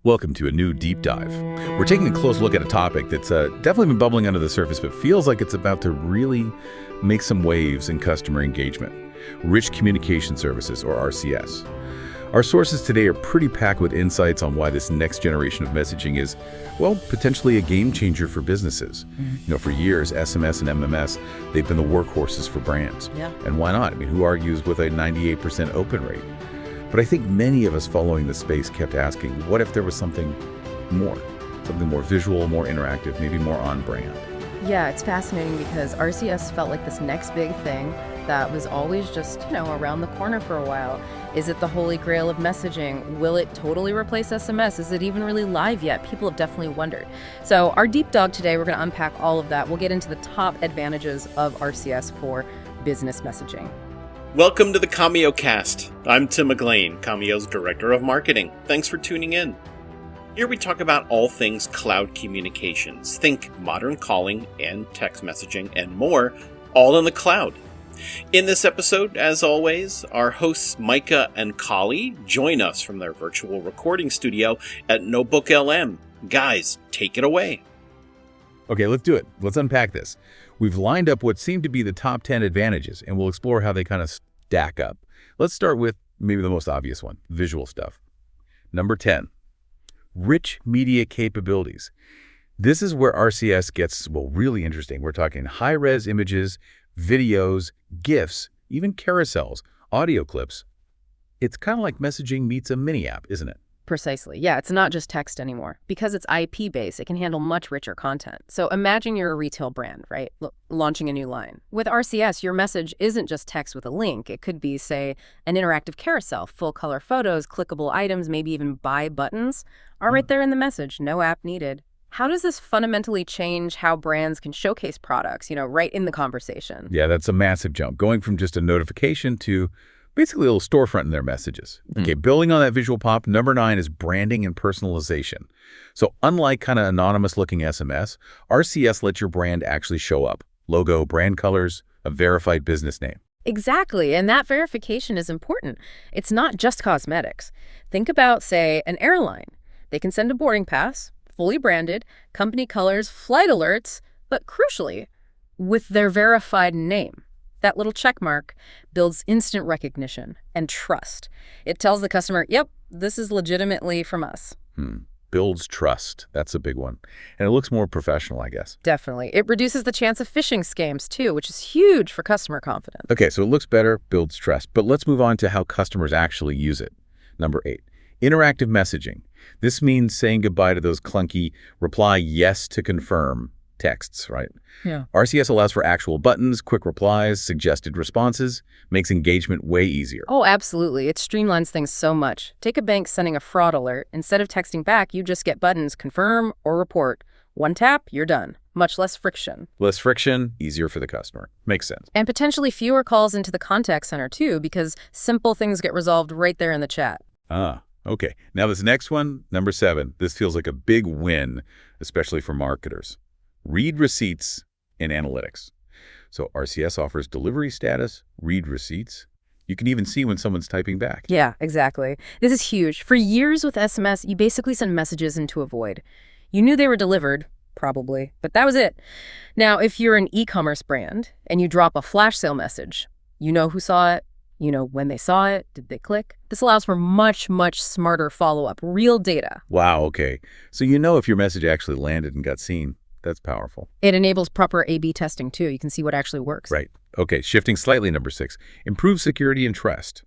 Welcome to a new deep dive. We're taking a close look at a topic that's definitely been bubbling under the surface, but feels like it's about to really make some waves in customer engagement. Rich Communication Services, or RCS. Our sources today are pretty packed with insights on why this next generation of messaging is, well, potentially a game changer for businesses. For years, SMS and MMS, they've been the workhorses for brands. Yeah. And why not? Who argues with a 98% open rate? But I think many of us following the space kept asking, what if there was something more visual, more interactive, maybe more on brand? Yeah, it's fascinating because RCS felt like this next big thing that was always just, around the corner for a while. Is it the holy grail of messaging? Will it totally replace SMS? Is it even really live yet? People have definitely wondered. So our deep dive today, we're going to unpack all of that. We'll get into the top advantages of RCS for business messaging. Welcome to the CommioCast. I'm Tim McLean, Commio's Director of Marketing. Thanks for tuning in. Here we talk about all things cloud communications. Think modern calling and text messaging and more, all in the cloud. In this episode, as always, our hosts Micah and Kali join us from their virtual recording studio at Notebook LM. Guys, take it away. Okay, let's do it. Let's unpack this. We've lined up what seem to be the top 10 advantages, and we'll explore how they kind of stack up. Let's start with maybe the most obvious one, visual stuff. Number 10, rich media capabilities. This is where RCS gets, really interesting. We're talking high-res images, videos, GIFs, even carousels, audio clips. It's kind of like messaging meets a mini app, isn't it? Precisely. Yeah, it's not just text anymore. Because it's IP-based, it can handle much richer content. So imagine you're a retail brand, right? Launching a new line. With RCS, your message isn't just text with a link. It could be, say, an interactive carousel, full-color photos, clickable items, maybe even buy buttons are right there in the message. No app needed. How does this fundamentally change how brands can showcase products, right in the conversation? Yeah, that's a massive jump, going from just a notification to basically a little storefront in their messages. Okay, building on that visual pop, number 9 is branding and personalization. So unlike kind of anonymous-looking SMS, RCS lets your brand actually show up. Logo, brand colors, a verified business name. Exactly, and that verification is important. It's not just cosmetics. Think about, say, an airline. They can send a boarding pass, fully branded, company colors, flight alerts, but crucially, with their verified name. That little check mark builds instant recognition and trust. It tells the customer, yep, this is legitimately from us. Builds trust. That's a big one. And it looks more professional, I guess. Definitely. It reduces the chance of phishing scams, too, which is huge for customer confidence. Okay, so it looks better, builds trust. But let's move on to how customers actually use it. Number 8, interactive messaging. This means saying goodbye to those clunky reply yes to confirm texts, right? Yeah. RCS allows for actual buttons, quick replies, suggested responses, makes engagement way easier. Oh, absolutely. It streamlines things so much. Take a bank sending a fraud alert. Instead of texting back, you just get buttons, confirm or report. One tap, you're done. Much less friction. Less friction, easier for the customer. Makes sense. And potentially fewer calls into the contact center, too, because simple things get resolved right there in the chat. Okay. Now this next one, number 7, this feels like a big win, especially for marketers. Read receipts in analytics. So RCS offers delivery status, read receipts. You can even see when someone's typing back. Yeah, exactly. This is huge. For years with SMS, you basically send messages into a void. You knew they were delivered, probably, but that was it. Now, if you're an e-commerce brand and you drop a flash sale message, you know who saw it, you know when they saw it, did they click? This allows for much, much smarter follow-up, real data. Wow, okay. So you know if your message actually landed and got seen. That's powerful. It enables proper A/B testing, too. You can see what actually works. Right. Okay, shifting slightly, number 6. Improve security and trust.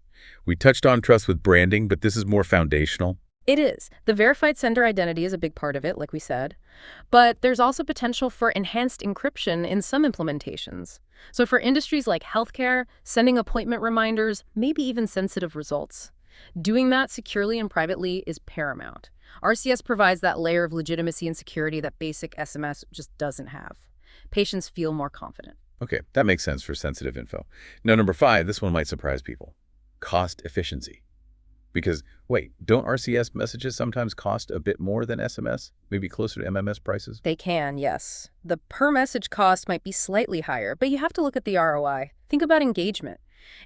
We touched on trust with branding, but this is more foundational. It is. The verified sender identity is a big part of it, like we said. But there's also potential for enhanced encryption in some implementations. So for industries like healthcare, sending appointment reminders, maybe even sensitive results. Doing that securely and privately is paramount. RCS provides that layer of legitimacy and security that basic SMS just doesn't have. Patients feel more confident. Okay, that makes sense for sensitive info. Now, number 5, this one might surprise people. Cost efficiency. Because, wait, don't RCS messages sometimes cost a bit more than SMS? Maybe closer to MMS prices? They can, yes. The per message cost might be slightly higher, but you have to look at the ROI. Think about engagement.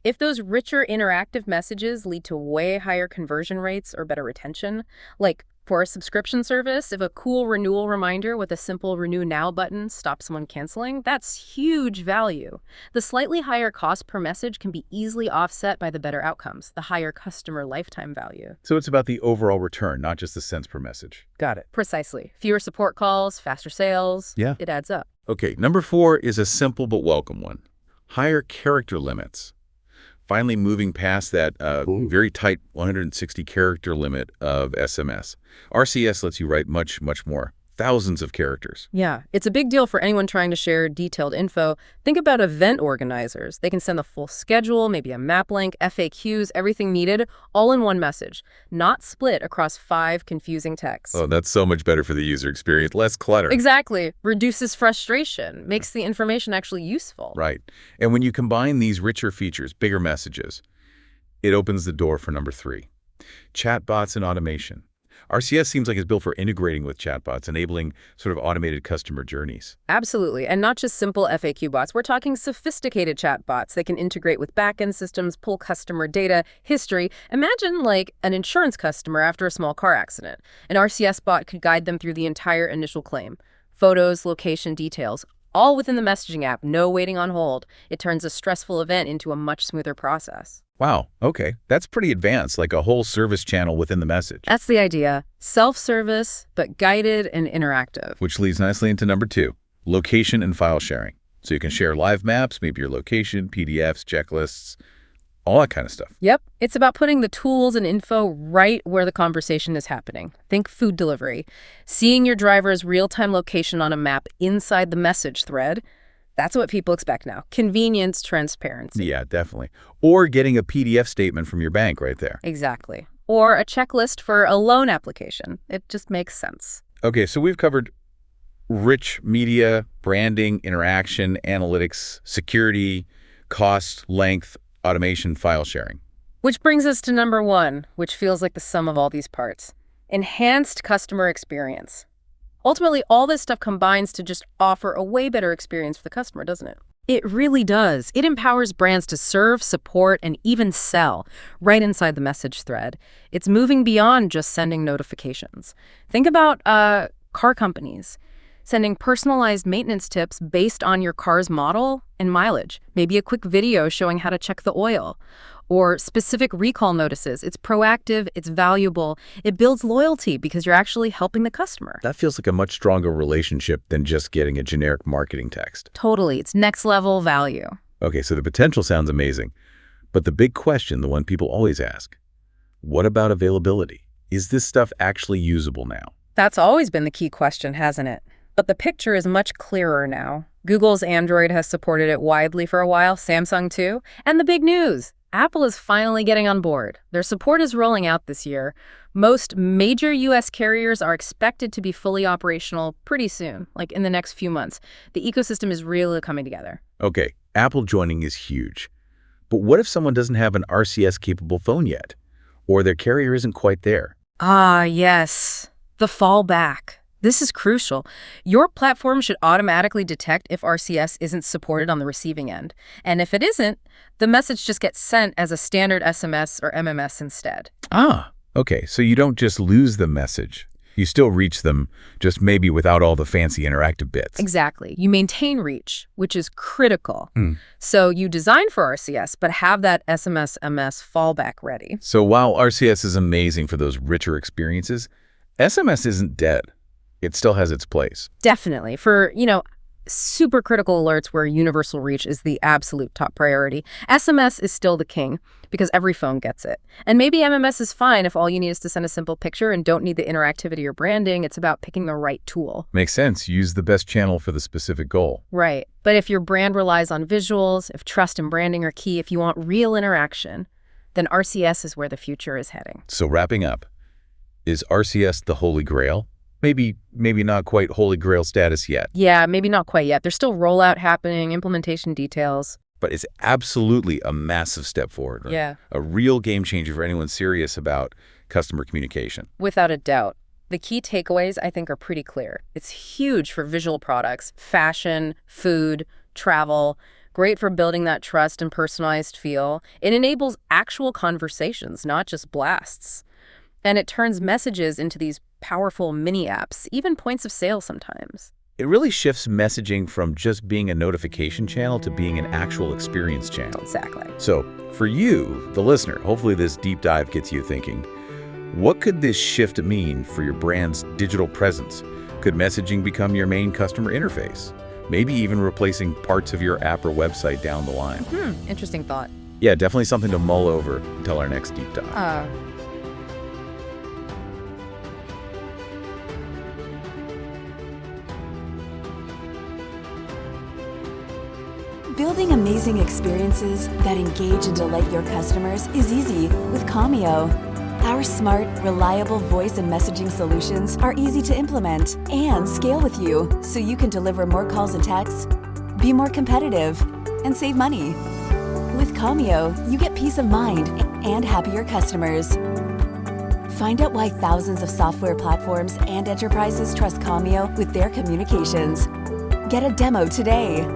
If those richer interactive messages lead to way higher conversion rates or better retention, like For a subscription service, if a cool renewal reminder with a simple Renew Now button stops someone canceling, that's huge value. The slightly higher cost per message can be easily offset by the better outcomes, the higher customer lifetime value. So it's about the overall return, not just the cents per message. Got it. Precisely. Fewer support calls, faster sales. Yeah. It adds up. Okay, number 4 is a simple but welcome one. Higher character limits. Finally moving past that very tight 160 character limit of SMS. RCS lets you write much, much more. Thousands of characters. Yeah, it's a big deal for anyone trying to share detailed info. Think about event organizers. They can send the full schedule, maybe a map link, FAQs, everything needed, all in one message, not split across 5 confusing texts. Oh, that's so much better for the user experience. Less clutter. Exactly. Reduces frustration, makes the information actually useful. Right. And when you combine these richer features, bigger messages, it opens the door for number 3. Chatbots and automation. RCS seems like it's built for integrating with chatbots, enabling sort of automated customer journeys. Absolutely. And not just simple FAQ bots. We're talking sophisticated chatbots. They can integrate with backend systems, pull customer data, history. Imagine like an insurance customer after a small car accident. An RCS bot could guide them through the entire initial claim. Photos, location, details, all within the messaging app, no waiting on hold. It turns a stressful event into a much smoother process. Wow, okay. That's pretty advanced, like a whole service channel within the message. That's the idea. Self-service, but guided and interactive. Which leads nicely into number 2, location and file sharing. So you can share live maps, maybe your location, PDFs, checklists, all that kind of stuff. Yep. It's about putting the tools and info right where the conversation is happening. Think food delivery. Seeing your driver's real-time location on a map inside the message thread. That's what people expect now. Convenience, transparency. Yeah, definitely. Or getting a PDF statement from your bank right there. Exactly. Or a checklist for a loan application. It just makes sense. Okay, so we've covered rich media, branding, interaction, analytics, security, cost, length, automation, file sharing. Which brings us to number 1, which feels like the sum of all these parts. Enhanced customer experience. Ultimately, all this stuff combines to just offer a way better experience for the customer, doesn't it? It really does. It empowers brands to serve, support, and even sell right inside the message thread. It's moving beyond just sending notifications. Think about car companies sending personalized maintenance tips based on your car's model and mileage, maybe a quick video showing how to check the oil, or specific recall notices. It's proactive, it's valuable, it builds loyalty because you're actually helping the customer. That feels like a much stronger relationship than just getting a generic marketing text. Totally, it's next level value. Okay, so the potential sounds amazing, but the big question, the one people always ask, what about availability? Is this stuff actually usable now? That's always been the key question, hasn't it? But the picture is much clearer now. Google's Android has supported it widely for a while, Samsung too. And the big news, Apple is finally getting on board. Their support is rolling out this year. Most major U.S. carriers are expected to be fully operational pretty soon, like in the next few months. The ecosystem is really coming together. Okay, Apple joining is huge. But what if someone doesn't have an RCS-capable phone yet? Or their carrier isn't quite there? Ah, yes. The fallback. This is crucial. Your platform should automatically detect if RCS isn't supported on the receiving end. And if it isn't, the message just gets sent as a standard SMS or MMS instead. Ah, okay. So you don't just lose the message. You still reach them, just maybe without all the fancy interactive bits. Exactly. You maintain reach, which is critical. So you design for RCS, but have that SMS, MS fallback ready. So while RCS is amazing for those richer experiences, SMS isn't dead. It still has its place. Definitely. For, super critical alerts where universal reach is the absolute top priority, SMS is still the king because every phone gets it. And maybe MMS is fine if all you need is to send a simple picture and don't need the interactivity or branding. It's about picking the right tool. Makes sense. Use the best channel for the specific goal. Right. But if your brand relies on visuals, if trust and branding are key, if you want real interaction, then RCS is where the future is heading. So wrapping up, is RCS the holy grail? Maybe not quite holy grail status yet. Yeah, maybe not quite yet. There's still rollout happening, implementation details. But it's absolutely a massive step forward. Right? Yeah. A real game changer for anyone serious about customer communication. Without a doubt. The key takeaways, I think, are pretty clear. It's huge for visual products, fashion, food, travel, great for building that trust and personalized feel. It enables actual conversations, not just blasts. And it turns messages into these powerful mini apps, even points of sale sometimes. It really shifts messaging from just being a notification channel to being an actual experience channel. Exactly. So, for you, the listener, hopefully this deep dive gets you thinking, what could this shift mean for your brand's digital presence? Could messaging become your main customer interface? Maybe even replacing parts of your app or website down the line. Interesting thought. Yeah, definitely something to mull over until our next deep dive. Building amazing experiences that engage and delight your customers is easy with Commio. Our smart, reliable voice and messaging solutions are easy to implement and scale with you, so you can deliver more calls and texts, be more competitive, and save money. With Commio, you get peace of mind and happier customers. Find out why thousands of software platforms and enterprises trust Commio with their communications. Get a demo today.